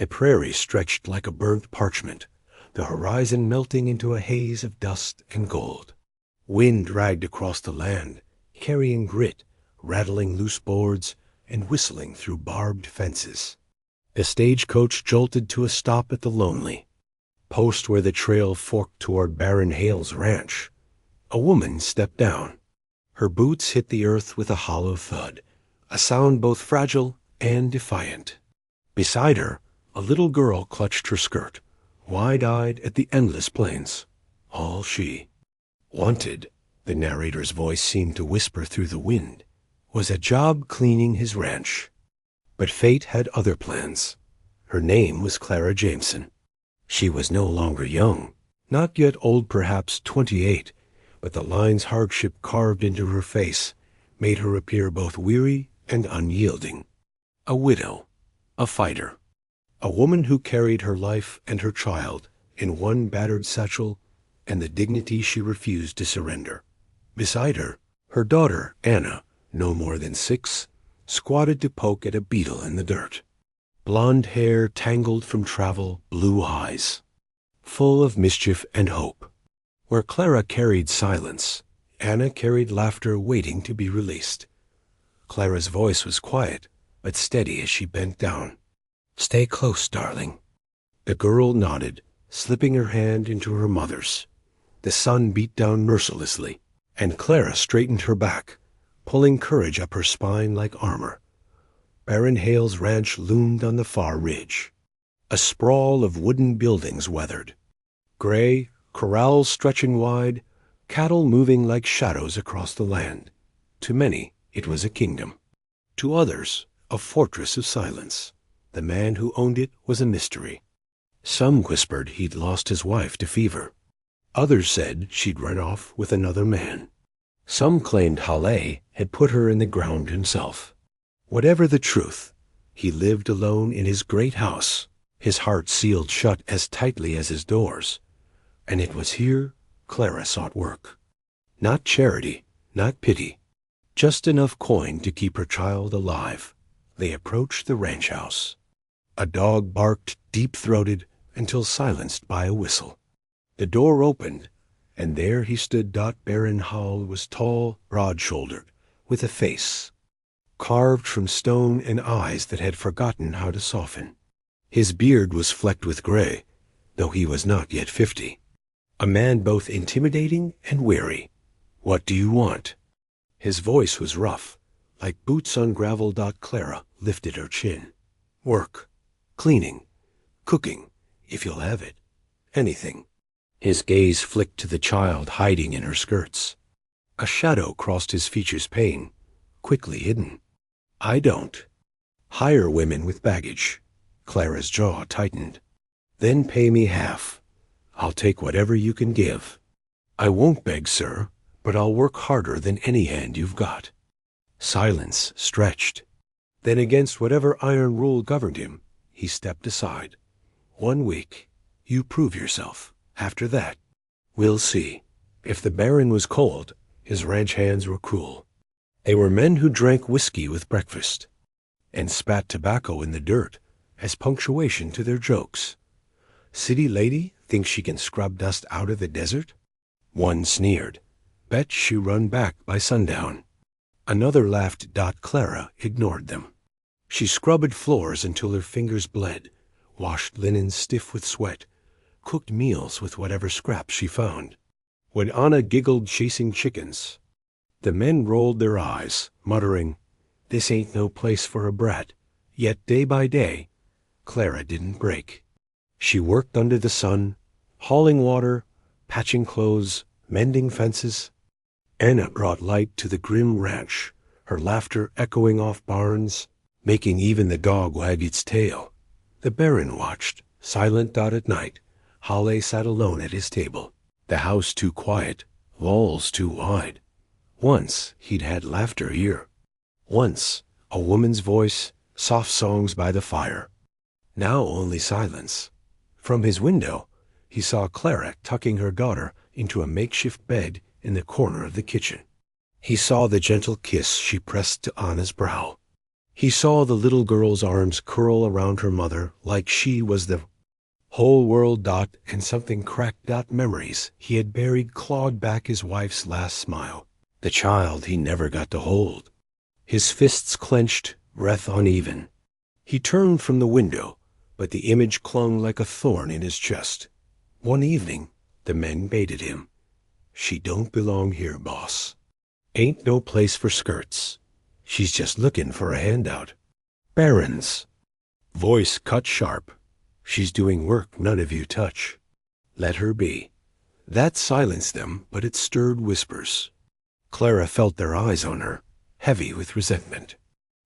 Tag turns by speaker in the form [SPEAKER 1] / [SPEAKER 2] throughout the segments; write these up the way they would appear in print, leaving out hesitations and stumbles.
[SPEAKER 1] A prairie stretched like a burnt parchment, the horizon melting into a haze of dust and gold. Wind dragged across the land, carrying grit, rattling loose boards, and whistling through barbed fences. The stagecoach jolted to a stop at the lonely post where the trail forked toward Baron Hale's ranch. A woman stepped down. Her boots hit the earth with a hollow thud, a sound both fragile and defiant. Beside her, a little girl clutched her skirt, wide-eyed at the endless plains. All she wanted, the narrator's voice seemed to whisper through the wind, was a job cleaning his ranch. But fate had other plans. Her name was Clara Jameson. She was no longer young, not yet old, perhaps 28, but the lines hardship carved into her face made her appear both weary and unyielding. A widow, a fighter, a woman who carried her life and her child in one battered satchel and the dignity she refused to surrender. Beside her, her daughter, Anna, no more than 6, squatted to poke at a beetle in the dirt. Blonde hair tangled from travel, blue eyes, full of mischief and hope. Where Clara carried silence, Anna carried laughter waiting to be released. Clara's voice was quiet, but steady as she bent down. "Stay close, darling." The girl nodded, slipping her hand into her mother's. The sun beat down mercilessly, and Clara straightened her back, pulling courage up her spine like armor. Baron Hale's ranch loomed on the far ridge, a sprawl of wooden buildings weathered. Gray, corrals stretching wide, cattle moving like shadows across the land. To many, it was a kingdom. To others, a fortress of silence. The man who owned it was a mystery. Some whispered he'd lost his wife to fever. Others said she'd run off with another man. Some claimed Hale had put her in the ground himself. Whatever the truth, he lived alone in his great house, his heart sealed shut as tightly as his doors. And it was here Clara sought work. Not charity, not pity, just enough coin to keep her child alive. They approached the ranch house. A dog barked deep-throated until silenced by a whistle. The door opened, and there he stood. Baron Hale was tall, broad-shouldered, with a face carved from stone and eyes that had forgotten how to soften. His beard was flecked with gray, though he was not yet 50. A man both intimidating and weary. "What do you want?" His voice was rough, like boots on gravel. Clara lifted her chin. "Work. Cleaning. Cooking, if you'll have it. Anything." His gaze flicked to the child hiding in her skirts. A shadow crossed his features, pain, quickly hidden. "I don't. Hire women with baggage." Clara's jaw tightened. "Then pay me half. I'll take whatever you can give." "I won't beg, sir, but I'll work harder than any hand you've got." Silence stretched. Then, against whatever iron rule governed him, he stepped aside. "1 week. You prove yourself. After that, we'll see." If the Baron was cold, his ranch hands were cruel. They were men who drank whiskey with breakfast and spat tobacco in the dirt as punctuation to their jokes. "City lady thinks she can scrub dust out of the desert?" One sneered. "Bet she run back by sundown." Another laughed. Clara ignored them. She scrubbed floors until her fingers bled, washed linen stiff with sweat, cooked meals with whatever scraps she found. When Anna giggled chasing chickens, the men rolled their eyes, muttering, "This ain't no place for a brat." Yet day by day, Clara didn't break. She worked under the sun, hauling water, patching clothes, mending fences. Anna brought light to the grim ranch, her laughter echoing off barns, making even the dog wag its tail. The Baron watched, silent. At night, Hale sat alone at his table, the house too quiet, walls too wide. Once he'd had laughter here. Once a woman's voice, soft songs by the fire. Now only silence. From his window, he saw Clara tucking her daughter into a makeshift bed in the corner of the kitchen. He saw the gentle kiss she pressed to Anna's brow. He saw the little girl's arms curl around her mother like she was the whole world. And something cracked. Memories he had buried clawed back his wife's last smile, the child he never got to hold. His fists clenched, breath uneven. He turned from the window, but the image clung like a thorn in his chest. One evening, the men baited him. "She don't belong here, boss. Ain't no place for skirts. She's just looking for a handout." Baron's voice cut sharp. "She's doing work none of you touch. Let her be." That silenced them, but it stirred whispers. Clara felt their eyes on her, heavy with resentment.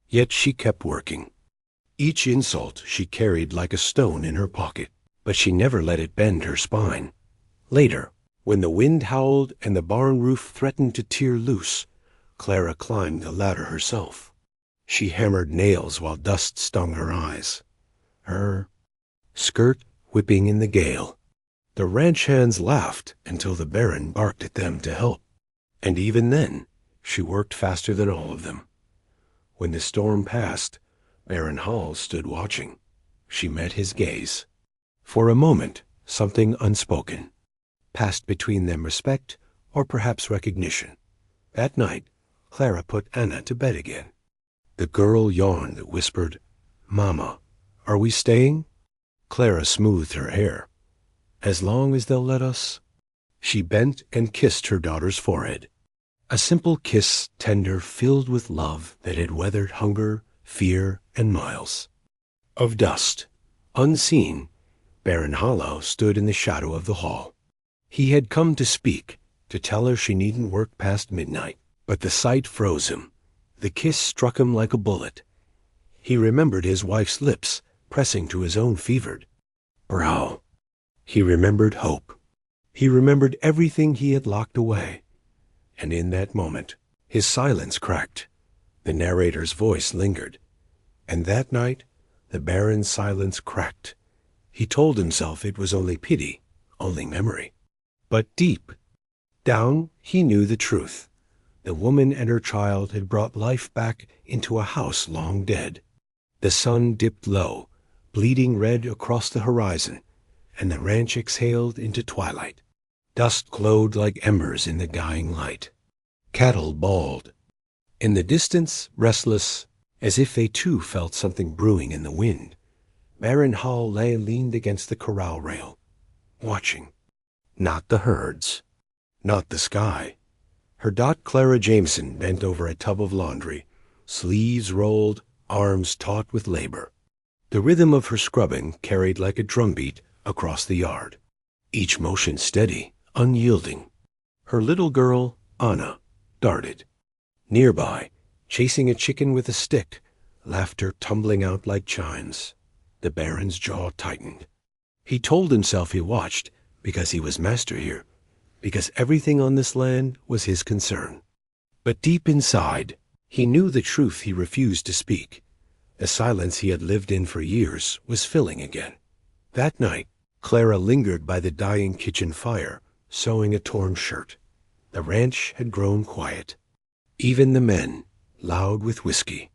[SPEAKER 1] Yet she kept working. Each insult she carried like a stone in her pocket, but she never let it bend her spine. Later, when the wind howled and the barn roof threatened to tear loose, Clara climbed the ladder herself. She hammered nails while dust stung her eyes, her skirt whipping in the gale. The ranch hands laughed until the Baron barked at them to help. And even then, she worked faster than all of them. When the storm passed, Baron Hall stood watching. She met his gaze. For a moment, something unspoken passed between them, respect or perhaps recognition. That night, Clara put Anna to bed again. The girl yawned, whispered, "Mama, are we staying?" Clara smoothed her hair. "As long as they'll let us." She bent and kissed her daughter's forehead. A simple kiss, tender, filled with love that had weathered hunger, fear, and miles of dust. Unseen, Baron Hollow stood in the shadow of the hall. He had come to speak, to tell her she needn't work past midnight. But the sight froze him. The kiss struck him like a bullet. He remembered his wife's lips pressing to his own fevered brow. He remembered hope. He remembered everything he had locked away. And in that moment, his silence cracked. The narrator's voice lingered. And that night, the Baron's silence cracked. He told himself it was only pity, only memory. But deep down, he knew the truth. The woman and her child had brought life back into a house long dead. The sun dipped low, bleeding red across the horizon, and the ranch exhaled into twilight. Dust glowed like embers in the dying light. Cattle bawled. In the distance, restless, as if they too felt something brewing in the wind, Baron Hall leaned against the corral rail, watching. Not the herds, not the sky. Her Clara Jameson bent over a tub of laundry, sleeves rolled, arms taut with labor. The rhythm of her scrubbing carried like a drumbeat across the yard, each motion steady, unyielding. Her little girl, Anna, darted. Nearby, chasing a chicken with a stick, laughter tumbling out like chimes. The Baron's jaw tightened. He told himself he watched because he was master here, because everything on this land was his concern. But deep inside, he knew the truth he refused to speak. The silence he had lived in for years was filling again. That night, Clara lingered by the dying kitchen fire, sewing a torn shirt. The ranch had grown quiet. Even the men, loud with whiskey,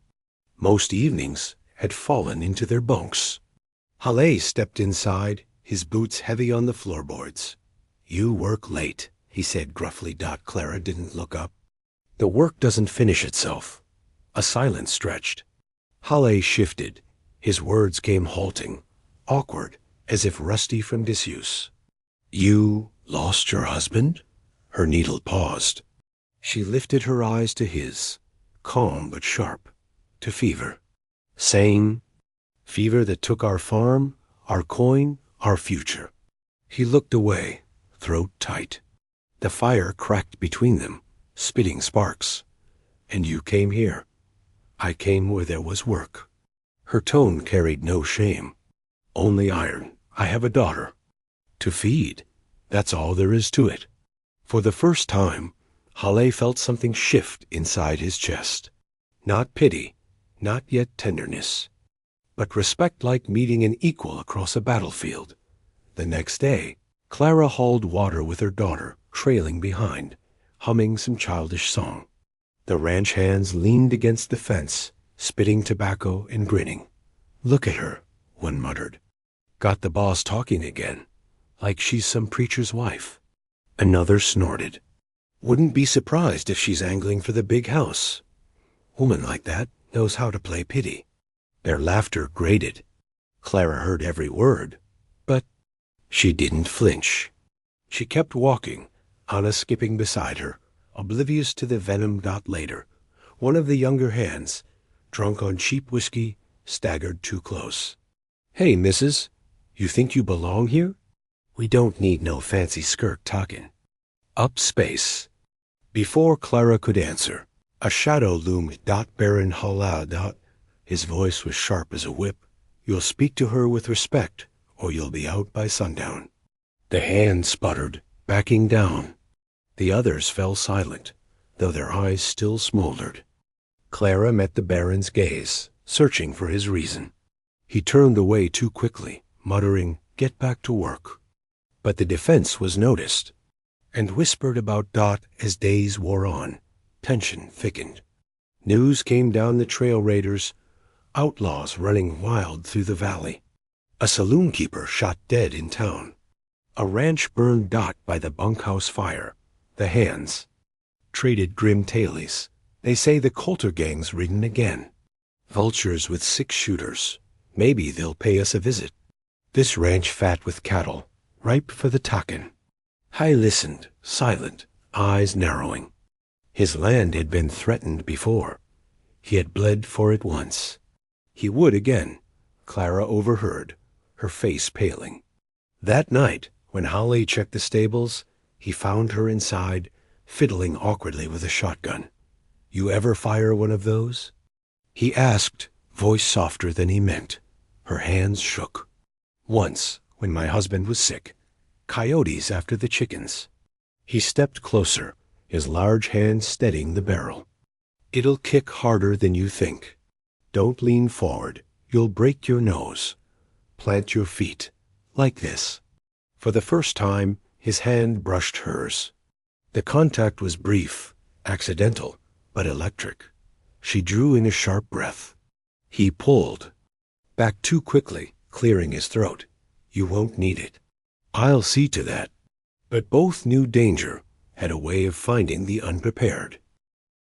[SPEAKER 1] most evenings, had fallen into their bunks. Halle stepped inside, his boots heavy on the floorboards. "You work late," he said gruffly. Clara didn't look up. "The work doesn't finish itself." A silence stretched. Halle shifted. His words came halting, awkward, as if rusty from disuse. "You lost your husband?" Her needle paused. She lifted her eyes to his, calm but sharp, to fever. "Same. Fever that took our farm, our coin, our future." He looked away, throat tight. The fire cracked between them, spitting sparks. "And you came here." "I came where there was work." Her tone carried no shame. "Only iron. I have a daughter to feed. That's all there is to it." For the first time, Halle felt something shift inside his chest. Not pity, not yet tenderness, but respect, like meeting an equal across a battlefield. The next day, Clara hauled water with her daughter, trailing behind, humming some childish song. The ranch hands leaned against the fence, spitting tobacco and grinning. "Look at her," one muttered. "Got the boss talking again, like she's some preacher's wife." Another snorted. "Wouldn't be surprised if she's angling for the big house. Woman like that knows how to play pity." Their laughter grated. Clara heard every word, but she didn't flinch. She kept walking, Anna skipping beside her, oblivious to the venom. Later, one of the younger hands, drunk on cheap whiskey, staggered too close. "Hey, missus, you think you belong here? We don't need no fancy skirt talking." Up space. Before Clara could answer, a shadow loomed. Baron Holla. His voice was sharp as a whip. "You'll speak to her with respect, or you'll be out by sundown." The hand sputtered, backing down. The others fell silent, though their eyes still smoldered. Clara met the Baron's gaze, searching for his reason. He turned away too quickly, muttering, "Get back to work." But the defense was noticed, and whispered about. As days wore on, tension thickened. News came down the trail raiders, outlaws running wild through the valley. A saloon keeper shot dead in town. A ranch burned. By the bunkhouse fire. The hands traded grim tailies. They say the Coulter gang's ridden again. Vultures with 6-shooters. Maybe they'll pay us a visit. This ranch fat with cattle, ripe for the takin'. High listened, silent, eyes narrowing. His land had been threatened before. He had bled for it once. He would again. Clara overheard, her face paling. That night, when Holly checked the stables, he found her inside, fiddling awkwardly with a shotgun. "You ever fire one of those?" he asked, voice softer than he meant. Her hands shook. "Once, when my husband was sick. Coyotes after the chickens." He stepped closer, his large hand steadying the barrel. "It'll kick harder than you think. Don't lean forward. You'll break your nose. Plant your feet. Like this." For the first time, his hand brushed hers. The contact was brief, accidental, but electric. She drew in a sharp breath. He pulled back too quickly, clearing his throat. "You won't need it. I'll see to that." But both knew danger had a way of finding the unprepared.